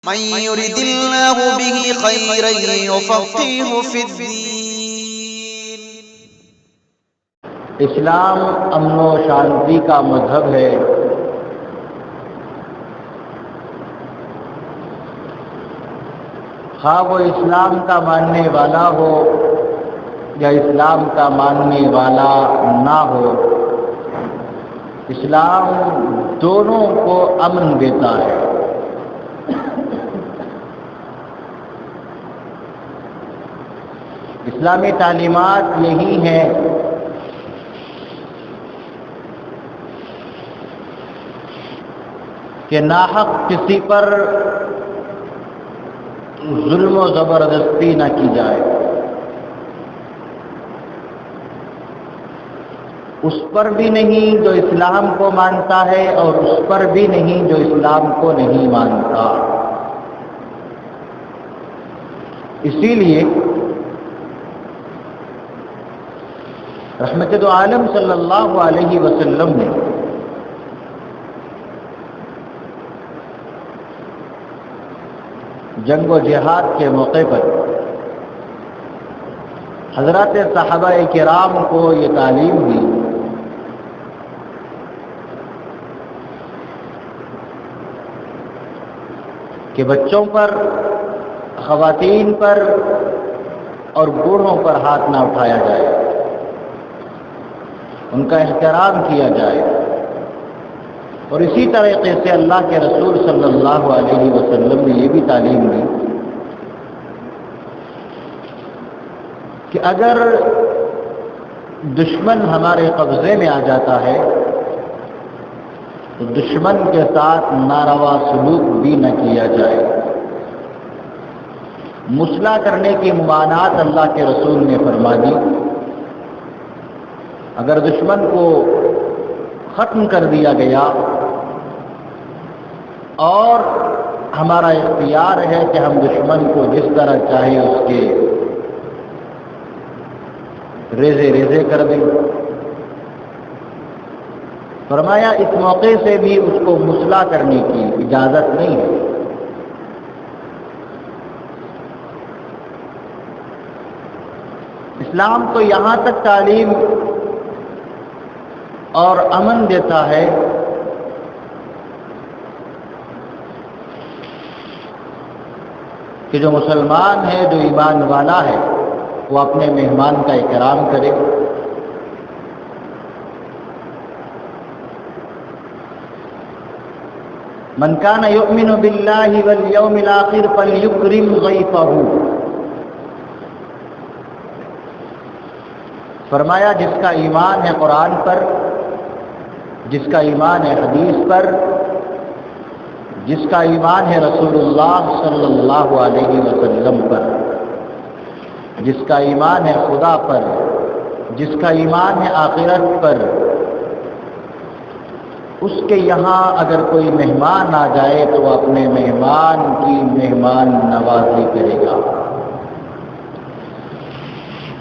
من يرد الله به خيرا يفقهه في الدين۔ اسلام امن و شانتی کا مذہب ہے۔ خواہ وہ اسلام کا ماننے والا ہو یا اسلام کا ماننے والا نہ ہو، اسلام دونوں کو امن دیتا ہے۔ اسلامی تعلیمات یہی ہیں کہ ناحق کسی پر ظلم و زبردستی نہ کی جائے، اس پر بھی نہیں جو اسلام کو مانتا ہے اور اس پر بھی نہیں جو اسلام کو نہیں مانتا۔ اسی لیے رحمت دو عالم صلی اللہ علیہ وسلم نے جنگ و جہاد کے موقع پر حضرات صحابہ کرام کو یہ تعلیم دی کہ بچوں پر، خواتین پر اور بوڑھوں پر ہاتھ نہ اٹھایا جائے، ان کا احترام کیا جائے۔ اور اسی طریقے سے اللہ کے رسول صلی اللہ علیہ وسلم نے یہ بھی تعلیم دی کہ اگر دشمن ہمارے قبضے میں آ جاتا ہے تو دشمن کے ساتھ ناروا سلوک بھی نہ کیا جائے۔ مصلح کرنے کی ممانعت اللہ کے رسول نے فرما دی۔ اگر دشمن کو ختم کر دیا گیا اور ہمارا اختیار ہے کہ ہم دشمن کو جس طرح چاہے اس کے ریزے ریزے کر دیں، فرمایا اس موقع سے بھی اس کو مصلح کرنے کی اجازت نہیں ہے۔ اسلام تو یہاں تک تعلیم اور امن دیتا ہے کہ جو مسلمان ہے، جو ایمان والا ہے، وہ اپنے مہمان کا اکرام کرے، من کان یؤمن باللہ والیوم الآخر فلیکرم ضیفہ۔ فرمایا جس کا ایمان ہے قرآن پر، جس کا ایمان ہے حدیث پر، جس کا ایمان ہے رسول اللہ صلی اللہ علیہ وسلم پر، جس کا ایمان ہے خدا پر، جس کا ایمان ہے آخرت پر، اس کے یہاں اگر کوئی مہمان آ جائے تو وہ اپنے مہمان کی مہمان نوازی کرے گا۔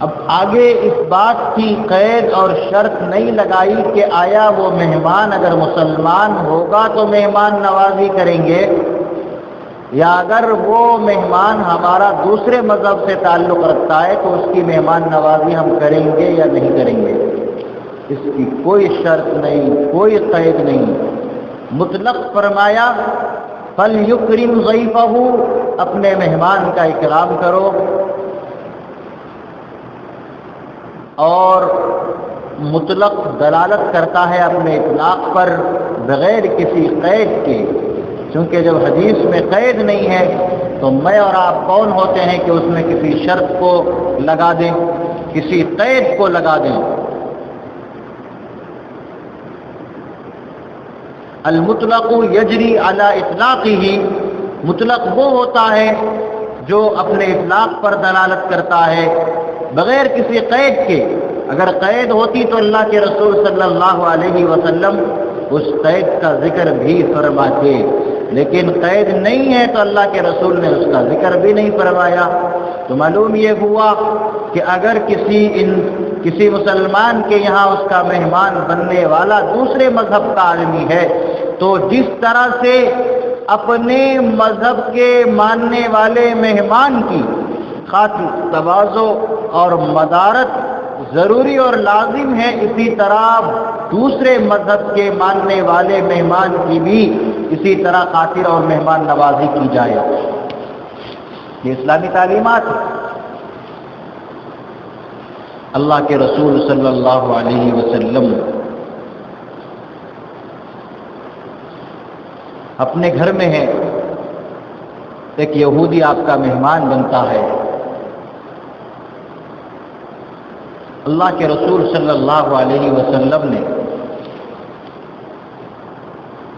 اب آگے اس بات کی قید اور شرط نہیں لگائی کہ آیا وہ مہمان اگر مسلمان ہوگا تو مہمان نوازی کریں گے، یا اگر وہ مہمان ہمارا دوسرے مذہب سے تعلق رکھتا ہے تو اس کی مہمان نوازی ہم کریں گے یا نہیں کریں گے۔ اس کی کوئی شرط نہیں، کوئی قید نہیں، مطلق فرمایا فَلْيُكْرِمْ ضَيْفَهُ، اپنے مہمان کا اکرام کرو۔ اور مطلق دلالت کرتا ہے اپنے اطلاق پر بغیر کسی قید کے، چونکہ جب حدیث میں قید نہیں ہے تو میں اور آپ کون ہوتے ہیں کہ اس میں کسی شرط کو لگا دیں، کسی قید کو لگا دیں۔ المطلق یجری علی اطلاقہ، مطلق وہ ہوتا ہے جو اپنے اطلاق پر دلالت کرتا ہے بغیر کسی قید کے۔ اگر قید ہوتی تو اللہ کے رسول صلی اللہ علیہ وسلم اس قید کا ذکر بھی فرماتے، لیکن قید نہیں ہے تو اللہ کے رسول نے اس کا ذکر بھی نہیں فرمایا۔ تو معلوم یہ ہوا کہ اگر کسی مسلمان کے یہاں اس کا مہمان بننے والا دوسرے مذہب کا آدمی ہے تو جس طرح سے اپنے مذہب کے ماننے والے مہمان کی خاطر تواضع اور مدارت ضروری اور لازم ہے، اسی طرح دوسرے مذہب کے ماننے والے مہمان کی بھی اسی طرح خاطر اور مہمان نوازی کی جائے۔ یہ اسلامی تعلیمات ہیں۔ اللہ کے رسول صلی اللہ علیہ وسلم اپنے گھر میں ہے، ایک یہودی آپ کا مہمان بنتا ہے، اللہ کے رسول صلی اللہ علیہ وسلم نے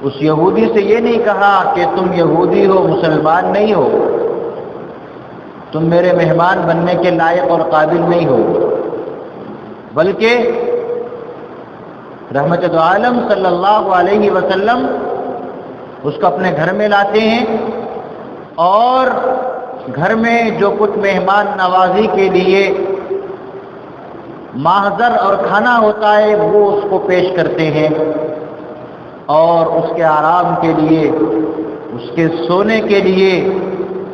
اس یہودی سے یہ نہیں کہا کہ تم یہودی ہو، مسلمان نہیں ہو، تم میرے مہمان بننے کے لائق اور قابل نہیں ہو، بلکہ رحمت دو عالم صلی اللہ علیہ وسلم اس کو اپنے گھر میں لاتے ہیں اور گھر میں جو کچھ مہمان نوازی کے لیے محضر اور کھانا ہوتا ہے وہ اس کو پیش کرتے ہیں، اور اس کے آرام کے لیے، اس کے سونے کے لیے،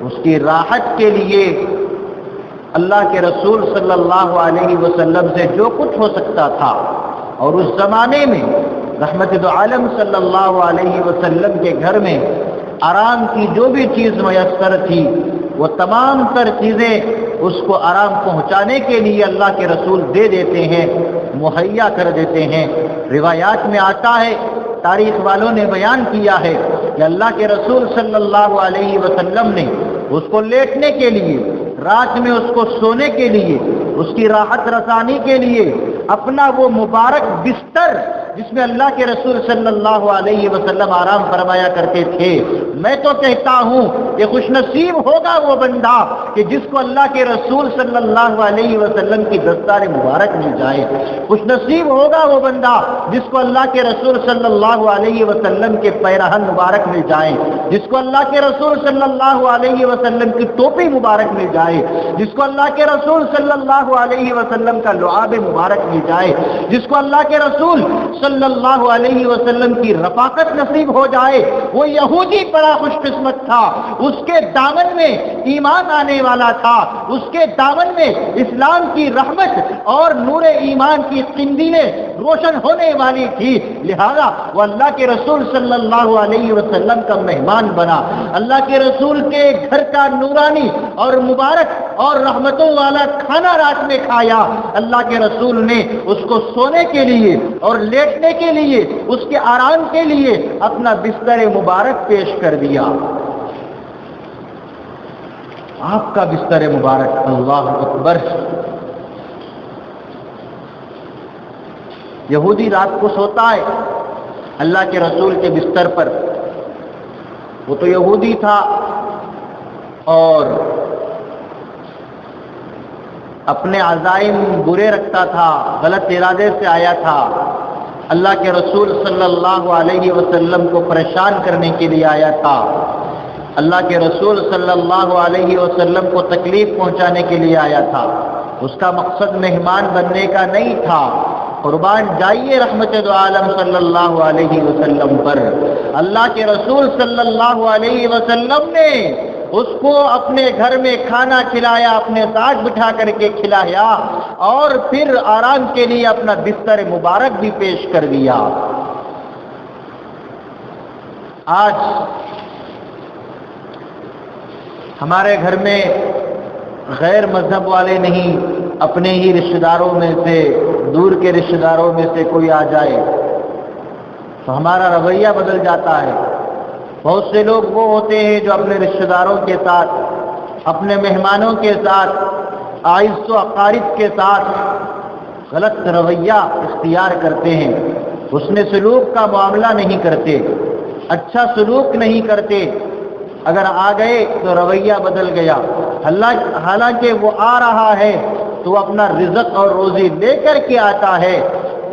اس کی راحت کے لیے اللہ کے رسول صلی اللہ علیہ وسلم سے جو کچھ ہو سکتا تھا، اور اس زمانے میں رحمت دو عالم صلی اللہ علیہ وسلم کے گھر میں آرام کی جو بھی چیز میسر تھی وہ تمام تر چیزیں اس کو آرام پہنچانے کے لیے اللہ کے رسول دے دیتے ہیں، مہیا کر دیتے ہیں۔ روایات میں آتا ہے، تاریخ والوں نے بیان کیا ہے کہ اللہ کے رسول صلی اللہ علیہ وسلم نے اس کو لیٹنے کے لیے، رات میں اس کو سونے کے لیے، اس کی راحت رسانی کے لیے اپنا وہ مبارک بستر جس میں اللہ کے رسول صلی اللہ علیہ وسلم آرام فرمایا کرتے تھے، میں تو کہتا ہوں کہ خوش نصیب ہوگا وہ بندہ کہ جس کو اللہ کے رسول صلی اللہ علیہ وسلم کی دستار مبارک مل جائے، خوش نصیب ہوگا وہ بندہ جس کو اللہ کے رسول صلی اللہ علیہ وسلم کے پیرہن مبارک مل جائیں، جس کو اللہ کے رسول صلی اللہ علیہ وسلم کی ٹوپی مبارک مل جائے، جس کو اللہ کے رسول صلی اللہ علیہ وسلم کا لعاب مبارک مل جائے، جس کو اللہ کے رسول صلی اللہ علیہ وسلم کی رفاقت نصیب ہو جائے۔ وہ یہودی بڑا خوش قسمت تھا، اس کے دامن میں ایمان آنے والا تھا، اس کے دامن میں اسلام کی رحمت اور نور ایمان کی قندیلیں روشن ہونے والی تھی، لہذا وہ اللہ کے رسول صلی اللہ علیہ وسلم کا مہمان بنا، اللہ کے رسول کے گھر کا نورانی اور مبارک اور رحمتوں والا کھانا رات میں کھایا۔ اللہ کے رسول نے اس کو سونے کے لیے اور لیٹنے کے لیے، اس کے آرام کے لیے اپنا بستر مبارک پیش کر دیا۔ آپ کا بستر مبارک، اللہ اکبر۔ یہودی رات کو سوتا ہے اللہ کے رسول کے بستر پر، وہ تو یہودی تھا اور اپنے عزائم برے رکھتا تھا، غلط ارادے سے آیا تھا، اللہ کے رسول صلی اللہ علیہ وسلم کو پریشان کرنے کے لیے آیا تھا، اللہ کے رسول صلی اللہ علیہ وسلم کو تکلیف پہنچانے کے لیے آیا تھا، اس کا مقصد مہمان بننے کا نہیں تھا۔ قربان جائیے رحمت دو عالم صلی اللہ علیہ وسلم پر، اللہ کے رسول صلی اللہ علیہ وسلم نے اس کو اپنے گھر میں کھانا کھلایا، اپنے ساتھ بٹھا کر کے کھلایا، اور پھر آرام کے لیے اپنا بستر مبارک بھی پیش کر دیا۔ آج ہمارے گھر میں غیر مذہب والے نہیں، اپنے ہی رشتہ داروں میں سے، دور کے رشتہ داروں میں سے کوئی آ جائے تو ہمارا رویہ بدل جاتا ہے۔ بہت سے لوگ وہ ہوتے ہیں جو اپنے رشتہ داروں کے ساتھ، اپنے مہمانوں کے ساتھ، اعز و اقارب کے ساتھ غلط رویہ اختیار کرتے ہیں، حسن سلوک کا معاملہ نہیں کرتے، اچھا سلوک نہیں کرتے، اگر آ گئے تو رویہ بدل گیا، حالانکہ وہ آ رہا ہے تو وہ اپنا رزق اور روزی لے کر کے آتا ہے۔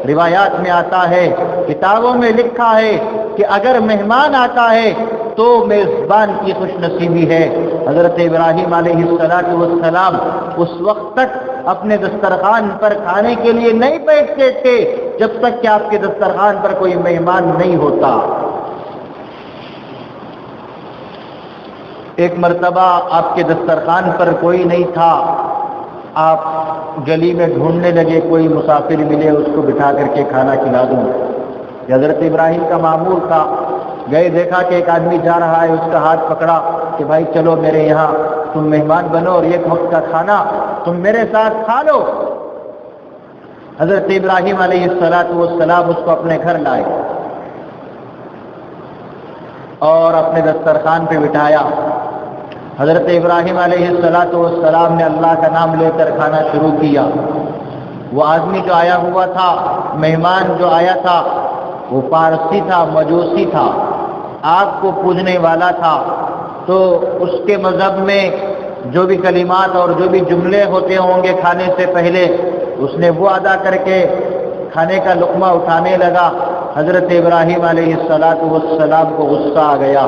روایات میں آتا ہے، کتابوں میں لکھا ہے کہ اگر مہمان آتا ہے تو میزبان کی خوش نصیبی ہے۔ حضرت ابراہیم علیہ السلام اس وقت تک اپنے دسترخوان پر کھانے کے لیے نہیں بیٹھتے تھے جب تک کہ آپ کے دسترخوان پر کوئی مہمان نہیں ہوتا۔ ایک مرتبہ آپ کے دسترخوان پر کوئی نہیں تھا، آپ گلی میں ڈھونڈنے لگے کوئی مسافر ملے اس کو بٹھا کر کے کھانا کھلا دوں۔ یہ حضرت ابراہیم کا معمول تھا، گئے دیکھا کہ ایک آدمی جا رہا ہے، اس کا ہاتھ پکڑا کہ بھائی چلو میرے یہاں، تم مہمان بنو اور ایک وقت کا کھانا تم میرے ساتھ کھا لو۔ حضرت ابراہیم علیہ السلام اس کو اپنے گھر لائے اور اپنے دسترخوان پہ بٹھایا۔ حضرت ابراہیم علیہ السلام نے اللہ کا نام لے کر کھانا شروع کیا۔ وہ آدمی جو آیا ہوا تھا، مہمان جو آیا تھا، وہ پارسی تھا، مجوسی تھا، آگ کو پوجنے والا تھا، تو اس کے مذہب میں جو بھی کلمات اور جو بھی جملے ہوتے ہوں گے کھانے سے پہلے، اس نے وہ ادا کر کے کھانے کا لقمہ اٹھانے لگا۔ حضرت ابراہیم علیہ السلام کو غصہ آ گیا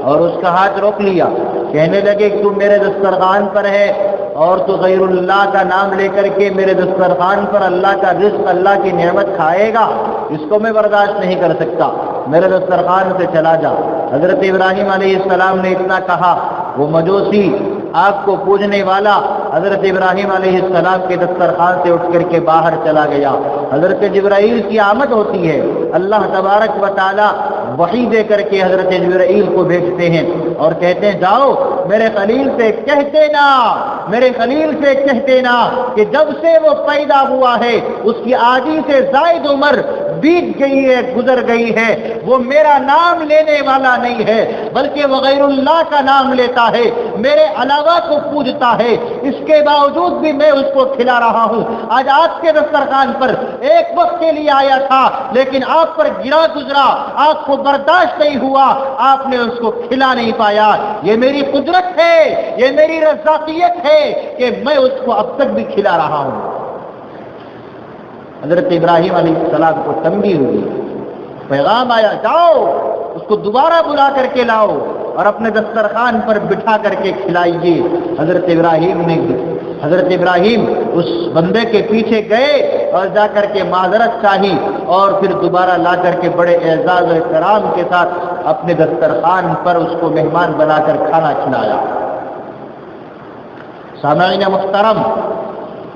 اور اس کا ہاتھ روک لیا، کہنے لگے کہ تم میرے دسترخوان پر ہے اور تو غیر اللہ کا نام لے کر کے میرے دسترخوان پر اللہ کا رزق، اللہ کی نعمت کھائے گا، اس کو میں برداشت نہیں کر سکتا، میرے دسترخوان سے چلا جا۔ حضرت ابراہیم علیہ السلام نے اتنا کہا، وہ مجوسی آگ کو پوجنے والا حضرت ابراہیم علیہ السلام کے دسترخوان سے اٹھ کر کے باہر چلا گیا۔ حضرت جبرائیل کی آمد ہوتی ہے، اللہ تبارک و تعالی وحی دے کر کے حضرت جبرائیل کو بھیجتے ہیں اور کہتے ہیں جاؤ میرے خلیل سے کہتے نا، میرے خلیل سے کہتے نا کہ جب سے وہ پیدا ہوا ہے اس کی آدھی سے زائد عمر بیت گئی ہے، گزر گئی ہے، وہ میرا نام لینے والا نہیں ہے بلکہ وہ غیر اللہ کا نام لیتا ہے، میرے علاوہ کو پوجتا ہے، اس کے باوجود بھی میں اس کو کھلا رہا ہوں۔ آج آپ کے دسترخوان پر ایک وقت کے لیے آیا تھا لیکن آپ پر گرا گزرا، آپ کو برداشت نہیں ہوا، آپ نے اس کو کھلا نہیں پایا۔ یہ میری قدرت ہے، یہ میری رزاقیت ہے کہ میں اس کو اب تک بھی کھلا رہا ہوں۔ حضرت ابراہیم علیہ السلام کو تنبیہ ہوئی، پیغام آیا، جاؤ اس کو دوبارہ بلا کر کے لاؤ اور اپنے دسترخوان پر بٹھا کر کے کھلائیے۔ حضرت ابراہیم اس بندے کے پیچھے گئے اور جا کر کے معذرت چاہی اور پھر دوبارہ لا کر کے بڑے اعزاز و احترام کے ساتھ اپنے دسترخوان پر اس کو مہمان بنا کر کھانا کھلایا۔ سامعین محترم،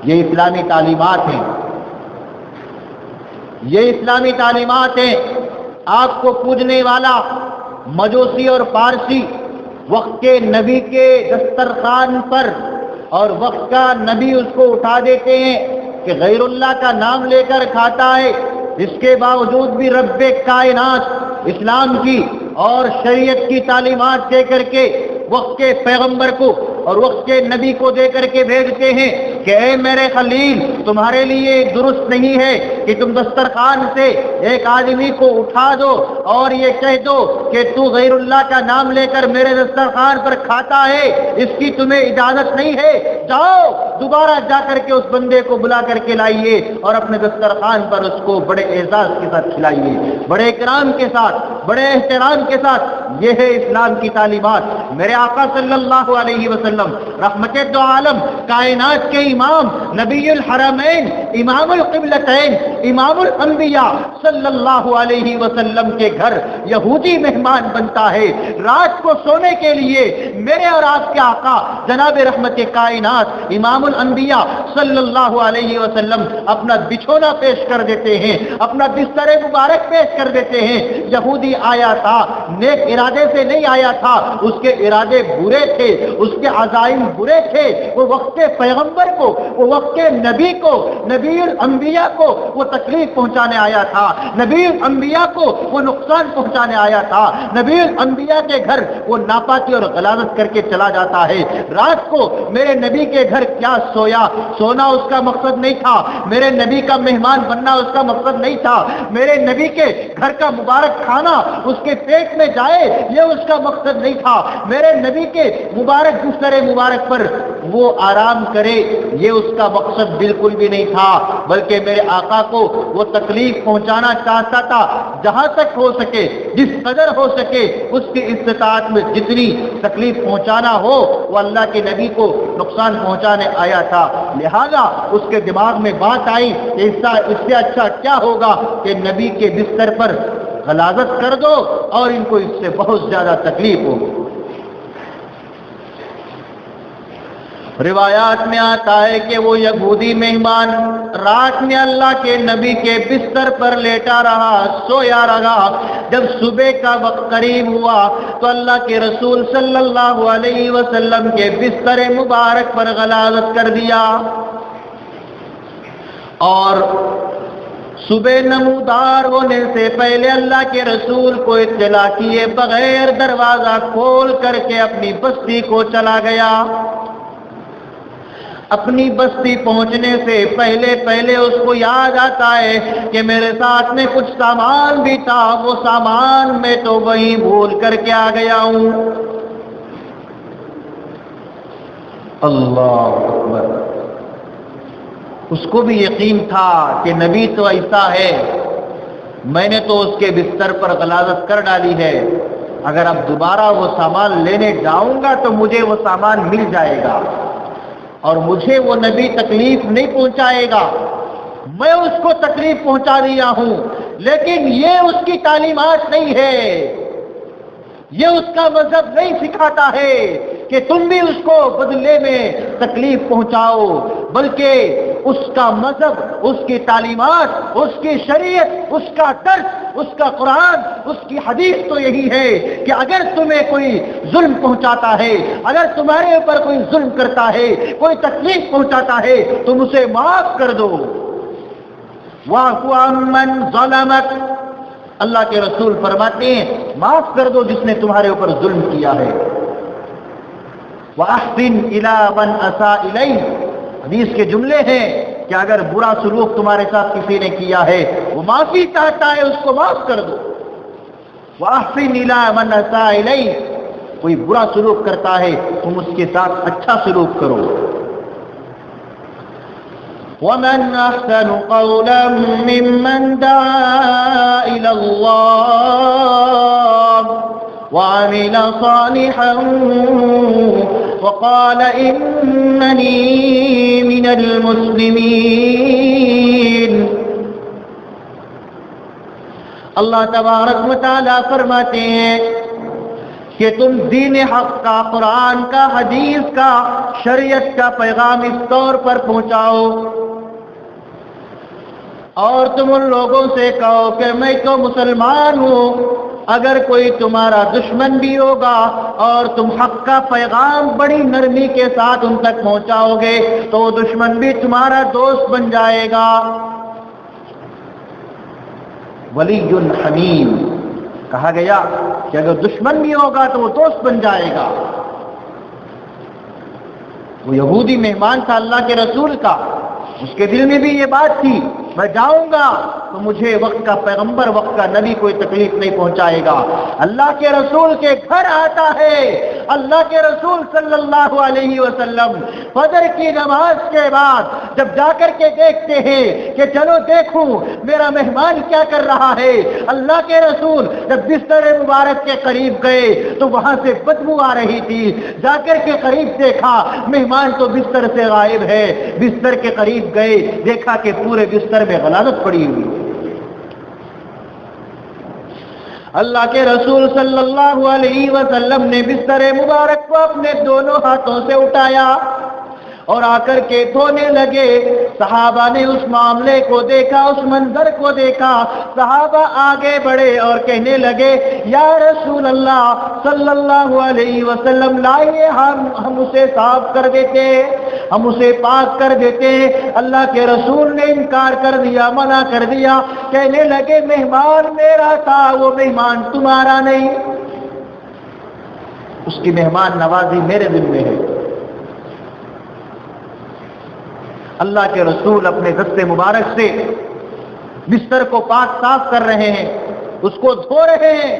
یہ اسلامی تعلیمات ہیں، یہ اسلامی تعلیمات ہیں۔ آپ کو پوجنے والا مجوسی اور پارسی وقت کے نبی کے دسترخوان پر اور وقت کا نبی اس کو اٹھا دیتے ہیں کہ غیر اللہ کا نام لے کر کھاتا ہے، اس کے باوجود بھی رب کائنات اسلام کی اور شریعت کی تعلیمات دے کر کے وقت کے پیغمبر کو اور وقت کے نبی کو دے کر کے بھیجتے ہیں کہ اے میرے خلیل، تمہارے لیے درست نہیں ہے کہ تم دسترخوان سے ایک آدمی کو اٹھا دو اور یہ کہہ دو کہ تو غیر اللہ کا نام لے کر میرے دسترخوان پر کھاتا ہے، اس کی تمہیں اجازت نہیں ہے۔ جاؤ دوبارہ جا کر کے اس بندے کو بلا کر کے لائیے اور اپنے دسترخوان پر اس کو بڑے اعزاز کے ساتھ کھلائیے، بڑے اکرام کے ساتھ، بڑے احترام کے ساتھ۔ یہ ہے اسلام کی تعلیمات۔ میرے آقا صلی اللہ علیہ وسلم رحمت دو عالم، کائنات کے امام، نبی الحرمین، امام القبلتین، امام الانبیاء صلی اللہ علیہ وسلم کے گھر یہودی مہمان بنتا ہے، رات کو سونے کے لیے میرے اور آپ کے آقا جناب رحمت کائنات امام الانبیاء صلی اللہ علیہ وسلم اپنا بچھونا پیش کر دیتے ہیں، اپنا بستر مبارک پیش کر دیتے ہیں۔ یہودی آیا تھا، نیک ارادے سے نہیں آیا تھا، اس کے ارادے برے تھے، اس کے عزائم برے تھے۔ وہ وقت کے پیغمبر کو، وہ وقت کے نبی کو، نبی الانبیاء کو وہ تکلیف پہنچانے آیا تھا، نبی الانبیاء کو وہ نقصان پہنچانے آیا تھا، نبی الانبیاء کے گھر وہ ناپاکی اور غلاظت کر کے چلا جاتا ہے۔ رات کو میرے نبی کے گھر کیا سویا، سونا اس کا مقصد نہیں تھا، میرے نبی کا مہمان بننا اس کا مقصد نہیں تھا، میرے نبی کے گھر کا مبارک کھانا اس کے پیٹ میں جائے یہ اس کا مقصد نہیں تھا، میرے نبی کے مبارک بستر مبارک پر وہ آرام کرے یہ اس کا مقصد بالکل بھی نہیں تھا، بلکہ میرے آقا کو وہ تکلیف پہنچانا چاہتا تھا، جہاں تک ہو سکے، جس قدر ہو سکے اس کی استطاعت میں جتنی تکلیف پہنچانا ہو وہ اللہ کے نبی کو نقصان پہنچانے آیا تھا۔ لہذا اس کے دماغ میں بات آئی کہ اس سے اچھا کیا ہوگا کہ نبی کے بستر پر غلاظت کر دو اور ان کو اس سے بہت زیادہ تکلیف ہوگی۔ روایات میں آتا ہے کہ وہ یہودی مہمان رات میں اللہ کے نبی کے بستر پر لیٹا رہا، سویا رہا۔ جب صبح کا وقت قریب ہوا تو اللہ کے رسول صلی اللہ علیہ وسلم کے بستر مبارک پر غلاظت کر دیا، اور صبح نمودار ہونے سے پہلے اللہ کے رسول کو اطلاع کیے بغیر دروازہ کھول کر کے اپنی بستی کو چلا گیا۔ اپنی بستی پہنچنے سے پہلے اس کو یاد آتا ہے کہ میرے ساتھ میں کچھ سامان بھی تھا، وہ سامان میں تو وہیں بھول کر کے آ گیا ہوں۔ اللہ اکبر۔ اس کو بھی یقین تھا کہ نبی تو ایسا ہے، میں نے تو اس کے بستر پر غلاظت کر ڈالی ہے، اگر اب دوبارہ وہ سامان لینے جاؤں گا تو مجھے وہ سامان مل جائے گا اور مجھے وہ نبی تکلیف نہیں پہنچائے گا۔ میں اس کو تکلیف پہنچا دیا ہوں، لیکن یہ اس کی تعلیمات نہیں ہے، یہ اس کا مذہب نہیں سکھاتا ہے کہ تم بھی اس کو بدلے میں تکلیف پہنچاؤ، بلکہ اس کا مذہب، اس کی تعلیمات، اس کی شریعت، اس کا درس، اس کا قرآن، اس کی حدیث تو یہی ہے کہ اگر تمہیں کوئی ظلم پہنچاتا ہے، اگر تمہارے اوپر کوئی ظلم کرتا ہے، کوئی تکلیف پہنچاتا ہے، تم اسے معاف کر دو۔ وَاعْفُ عَمَّنْ ظَلَمَكَ، اللہ کے رسول فرماتے ہیں معاف کر دو جس نے تمہارے اوپر ظلم کیا ہے۔ وَأَحْسِنْ إِلَىٰ مَنْ أَسَاءَ إِلَيْكَ، حدیث کے جملے ہیں کہ اگر برا سلوک تمہارے ساتھ کسی نے کیا ہے، وہ معافی چاہتا ہے، اس کو معاف کر دو۔ وَأَحْسِنْ إِلَىٰ مَنْ أَسَاءَ إِلَيْكَ، کوئی برا سلوک کرتا ہے تم اس کے ساتھ اچھا سلوک کرو۔ وَمَنْ أَحْسَنُ قَوْلًا مِّمَّنْ دَعَا إِلَى اللَّهِ وَعَمِلَ صَالِحًا وَقَالَ إِنَّنِي مِنَ الْمُسْلِمِينَ۔ اللہ تبارک و تعالیٰ فرماتے ہیں کہ تم دین حق کا، قرآن کا، حدیث کا، شریعت کا پیغام اس طور پر پہنچاؤ، اور تم ان لوگوں سے کہو کہ میں تو مسلمان ہوں، اگر کوئی تمہارا دشمن بھی ہوگا اور تم حق کا پیغام بڑی نرمی کے ساتھ ان تک پہنچاؤ گے تو وہ دشمن بھی تمہارا دوست بن جائے گا۔ ولی حمیم کہا گیا کہ اگر دشمن بھی ہوگا تو وہ دوست بن جائے گا۔ وہ یہودی مہمان تھا اللہ کے رسول کا، اس کے دل میں بھی یہ بات تھی میں جاؤں گا تو مجھے وقت کا پیغمبر، وقت کا نبی کوئی تکلیف نہیں پہنچائے گا۔ اللہ کے رسول کے گھر آتا ہے، اللہ کے رسول صلی اللہ علیہ وسلم فجر کی نماز کے بعد جب جا کر کے دیکھتے ہیں کہ چلو دیکھوں میرا مہمان کیا کر رہا ہے، اللہ کے رسول جب بستر مبارک کے قریب گئے تو وہاں سے بدبو آ رہی تھی، جا کر کے قریب دیکھا مہمان تو بستر سے غائب ہے، بستر کے قریب گئے دیکھا کہ پورے بستر میں غلاظت پڑی ہوئی۔ اللہ کے رسول صلی اللہ علیہ وسلم نے بستر مبارک کو اپنے دونوں ہاتھوں سے اٹھایا اور آ کر کے دھونے لگے۔ صحابہ نے اس معاملے کو دیکھا، اس منظر کو دیکھا، صحابہ آگے بڑھے اور کہنے لگے یا رسول اللہ صلی اللہ علیہ وسلم لائیے ہم اسے صاف کر دیتے، ہم اسے پاک کر دیتے۔ اللہ کے رسول نے انکار کر دیا، منع کر دیا، کہنے لگے مہمان میرا تھا، وہ مہمان تمہارا نہیں، اس کی مہمان نوازی میرے دل میں ہے۔ اللہ کے رسول اپنے دست مبارک سے بستر کو پاک صاف کر رہے ہیں، اس کو دھو رہے ہیں۔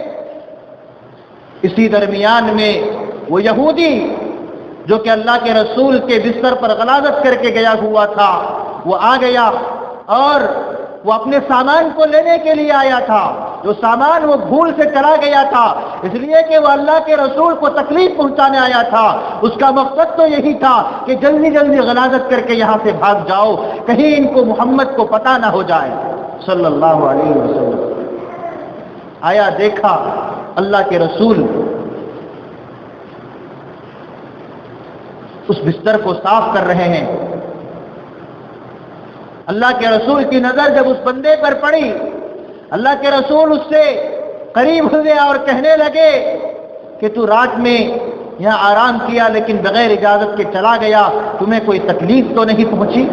اسی درمیان میں وہ یہودی جو کہ اللہ کے رسول کے بستر پر غلاظت کر کے گیا ہوا تھا، وہ آ گیا اور وہ اپنے سامان کو لینے کے لیے آیا تھا، جو سامان وہ بھول سے چلا گیا تھا، اس لیے کہ وہ اللہ کے رسول کو تکلیف پہنچانے آیا تھا۔ اس کا مقصد تو یہی تھا کہ جلدی جلدی غلاظت کر کے یہاں سے بھاگ جاؤ، کہیں ان کو محمد کو پتہ نہ ہو جائے صلی اللہ علیہ وسلم۔ آیا، دیکھا اللہ کے رسول اس بستر کو صاف کر رہے ہیں۔ اللہ کے رسول کی نظر جب اس بندے پر پڑی، اللہ کے رسول اس سے قریب ہوئے اور کہنے لگے کہ تو رات میں یہاں آرام کیا لیکن بغیر اجازت کے چلا گیا، تمہیں کوئی تکلیف تو نہیں پہنچی؟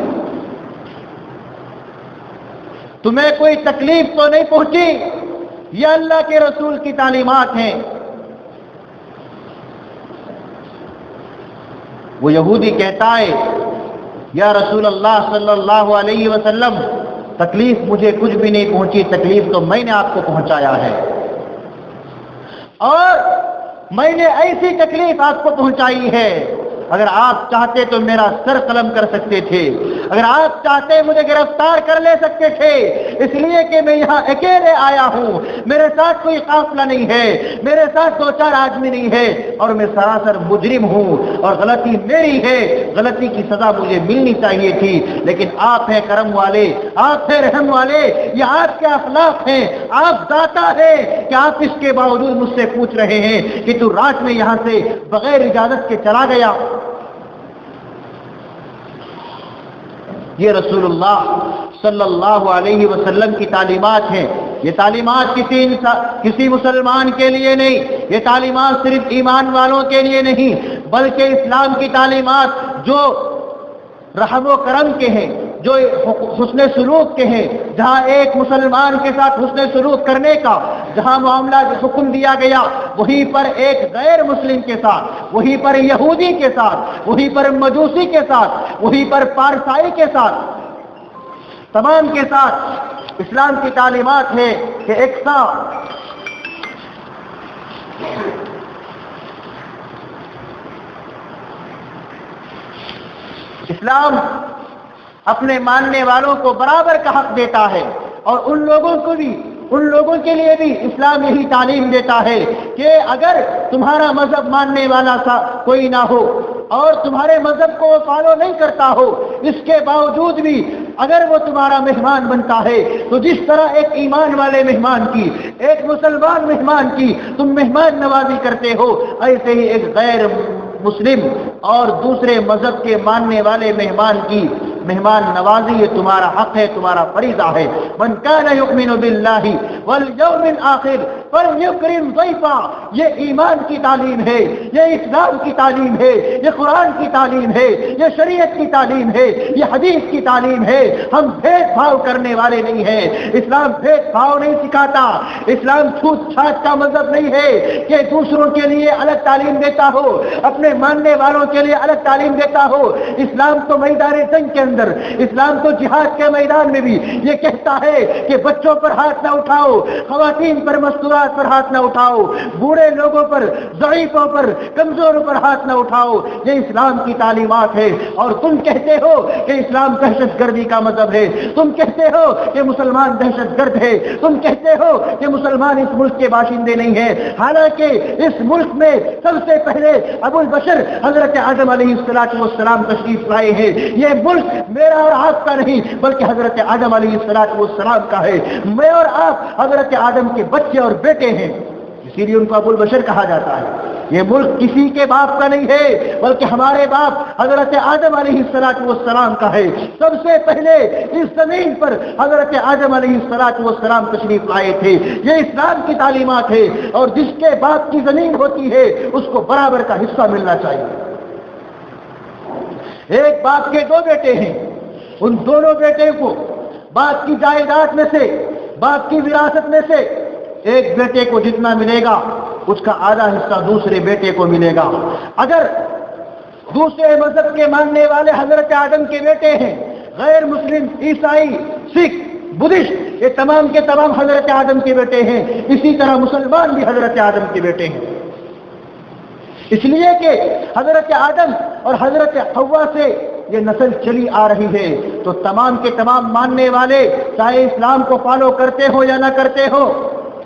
تمہیں کوئی تکلیف تو نہیں پہنچی؟ یہ اللہ کے رسول کی تعلیمات ہیں۔ وہ یہودی کہتا ہے یا رسول اللہ صلی اللہ علیہ وسلم، تکلیف مجھے کچھ بھی نہیں پہنچی، تکلیف تو میں نے آپ کو پہنچایا ہے، اور میں نے ایسی تکلیف آپ کو پہنچائی ہے، اگر آپ چاہتے تو میرا سر قلم کر سکتے تھے، اگر آپ چاہتے مجھے گرفتار کر لے سکتے تھے، اس لیے کہ میں یہاں اکیلے آیا ہوں، میرے ساتھ کوئی قافلہ نہیں ہے، میرے ساتھ دو چار آدمی نہیں ہے، اور میں سراسر مجرم ہوں اور غلطی میری ہے، غلطی کی سزا مجھے ملنی چاہیے تھی، لیکن آپ ہیں کرم والے، آپ ہیں رحم والے، یہ آپ کے اخلاق ہیں، آپ داتا ہیں کہ آپ اس کے باوجود مجھ سے پوچھ رہے ہیں کہ تو رات میں یہاں سے بغیر اجازت کے چلا گیا۔ یہ رسول اللہ صلی اللہ علیہ وسلم کی تعلیمات ہیں۔ یہ تعلیمات کسی مسلمان کے لیے نہیں، یہ تعلیمات صرف ایمان والوں کے لیے نہیں، بلکہ اسلام کی تعلیمات جو رحم و کرم کے ہیں، جو حسن سلوک کے ہیں، جہاں ایک مسلمان کے ساتھ حسن سلوک کرنے کا جہاں معاملہ حکم دیا گیا، وہیں پر ایک غیر مسلم کے ساتھ، وہیں پر یہودی کے ساتھ، وہیں پر مجوسی کے ساتھ، وہیں پر پارسائی کے ساتھ، تمام کے ساتھ اسلام کی تعلیمات ہے کہ یکساں اسلام اپنے ماننے والوں کو برابر کا حق دیتا ہے، اور ان لوگوں کے لیے بھی اسلام یہی تعلیم دیتا ہے کہ اگر تمہارا مذہب ماننے والا کوئی نہ ہو اور تمہارے مذہب کو وہ فالو نہیں کرتا ہو، اس کے باوجود بھی اگر وہ تمہارا مہمان بنتا ہے تو جس طرح ایک ایمان والے مہمان کی، ایک مسلمان مہمان کی تم مہمان نوازی کرتے ہو، ایسے ہی ایک غیر مسلم اور دوسرے مذہب کے ماننے والے مہمان کی مہمان نوازی یہ تمہارا حق ہے، تمہارا فریضہ ہے۔ من کان یؤمن باللہ والیوم الآخر فلیکرم ضیفا، یہ ایمان کی تعلیم ہے، یہ اسلام کی تعلیم ہے، یہ قرآن کی تعلیم ہے، یہ شریعت کی تعلیم ہے، یہ حدیث کی تعلیم ہے۔ ہم بھید بھاؤ کرنے والے نہیں ہیں، اسلام بھید بھاؤ نہیں سکھاتا، اسلام چھوت چھات کا مذہب نہیں ہے کہ دوسروں کے لیے الگ تعلیم دیتا ہو، اپنے ماننے والوں کے لیے الگ تعلیم دیتا ہو۔ اسلام تو میدان جنگ کے اندر، اسلام تو جہاد کے میدان میں بھی یہ کہتا ہے کہ بچوں پر ہاتھ نہ اٹھاؤ، خواتین پر، مستورات پر ہاتھ نہ اٹھاؤ، بوڑھے لوگوں پر، ضعیفوں پر، کمزوروں پر ہاتھ نہ اٹھاؤ، یہ اسلام کی تعلیمات ہے۔ اور تم کہتے ہو کہ اسلام دہشت گردی کا مذہب ہے، تم کہتے ہو کہ مسلمان دہشت گرد ہے، تم کہتے ہو کہ مسلمان اس ملک کے باشندے نہیں ہیں، حالانکہ اس ملک میں سب سے پہلے ابو البشر حضرت آدم علیہ السلام تشریف لائے ہیں۔ یہ ملک میرا اور آپ کا نہیں بلکہ حضرت آدم علیہ السلام کا ہے، میں اور آپ حضرت آدم کے بچے اور بیٹے ہیں، اسی لیے ان کو ابو البشر کہا جاتا ہے۔ یہ ملک کسی کے باپ کا نہیں ہے بلکہ ہمارے باپ حضرت آدم علیہ السلام کا ہے۔ سب سے پہلے اس زمین پر حضرت آدم علیہ السلام تشریف لائے تھے۔ یہ اسلام کی تعلیمات ہے، اور جس کے باپ کی زمین ہوتی ہے اس کو برابر کا حصہ ملنا چاہیے۔ ایک باپ کے دو بیٹے ہیں، ان دونوں بیٹے کو باپ کی جائیداد میں سے، باپ کی وراثت میں سے ایک بیٹے کو جتنا ملے گا اس کا آدھا حصہ دوسرے بیٹے کو ملے گا۔ اگر دوسرے مذہب کے ماننے والے حضرت آدم کے بیٹے ہیں، غیر مسلم، عیسائی، سکھ، بدھسٹ، یہ تمام کے تمام حضرت آدم کے بیٹے ہیں، اسی طرح مسلمان بھی حضرت آدم کے بیٹے ہیں، اس لیے کہ حضرت آدم اور حضرت حوا سے یہ نسل چلی آ رہی ہے۔ تو تمام کے تمام ماننے والے چاہے اسلام کو فالو کرتے ہو یا نہ کرتے ہو،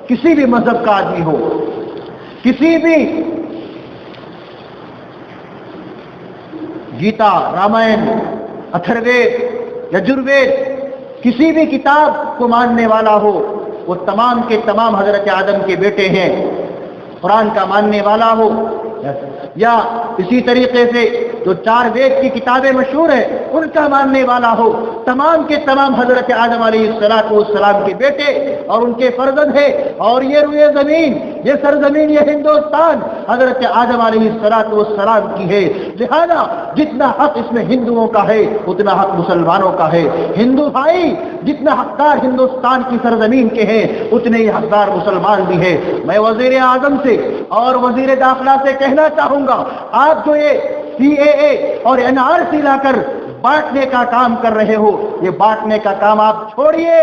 کسی بھی مذہب کا آدمی ہو، کسی بھی گیتا، رامائن، اتھروید، یجروید، کسی بھی کتاب کو ماننے والا ہو، وہ تمام کے تمام حضرت آدم کے بیٹے ہیں۔ قرآن کا ماننے والا ہو یا اسی طریقے سے جو 4 وید کی کتابیں مشہور ہیں ان کا ماننے والا ہو، تمام کے تمام حضرت آدم علیہ السلام کے بیٹے اور ان کے فرزند ہیں، اور یہ روئے زمین، یہ سرزمین، یہ ہندوستان حضرت آدم علیہ السلام کی ہے، لہذا جتنا حق اس میں ہندوؤں کا ہے اتنا حق مسلمانوں کا ہے۔ ہندو بھائی جتنا حقدار ہندوستان کی سرزمین کے ہیں اتنے ہی حقدار مسلمان بھی ہیں۔ میں وزیر اعظم سے اور وزیر داخلہ سے کہنا چاہوں گا، آپ جو یہ CAA اور NRC لا کر بانٹنے کا کام کر رہے ہو، یہ بانٹنے کا کام آپ چھوڑیے،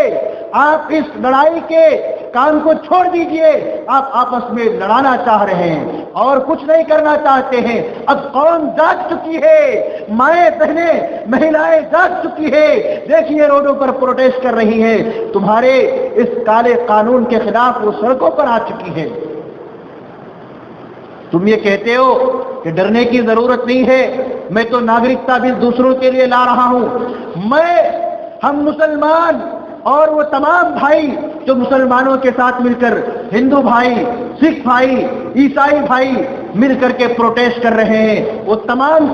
آپ اس لڑائی کے کام کو چھوڑ دیجئے۔ آپ آپس میں لڑانا چاہ رہے ہیں اور کچھ نہیں کرنا چاہتے ہیں۔ اب قوم جاگ چکی ہے، مائیں بہنیں مہلائیں جاگ چکی ہے، دیکھیے روڈوں پر پروٹیسٹ کر رہی ہے، تمہارے اس کالے قانون کے خلاف وہ سڑکوں پر آ چکی ہے۔ تم یہ کہتے ہو کہ ڈرنے کی ضرورت نہیں ہے، میں تو ناگرکتا بل دوسروں کے لیے لا رہا ہوں۔ ہم مسلمان اور وہ تمام بھائی جو مسلمانوں کے ساتھ مل کر، ہندو بھائی، سکھ بھائی، عیسائی بھائی مل کر کے پروٹیسٹ کر رہے ہیں، وہ تمام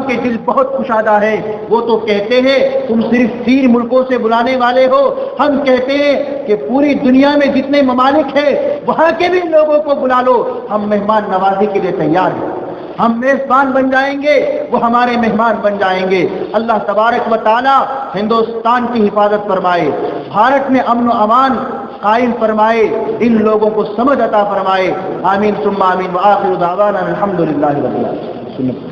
کے دل بہت کشادہ ہے۔ وہ تو کہتے ہیں تم صرف 3 ملکوں سے بلانے والے ہو، ہم کہتے ہیں کہ پوری دنیا میں جتنے ممالک ہیں وہاں کے بھی لوگوں کو بلا لو، ہم مہمان نوازی کے لیے تیار ہیں، ہم میزبان بن جائیں گے، وہ ہمارے مہمان بن جائیں گے۔ اللہ تبارک و تعالی ہندوستان کی حفاظت فرمائے، بھارت میں امن و امان قائم فرمائے، ان لوگوں کو سمجھ عطا فرمائے، آمین ثم آمین، وآخر دعوانا الحمدللہ رب العالمین۔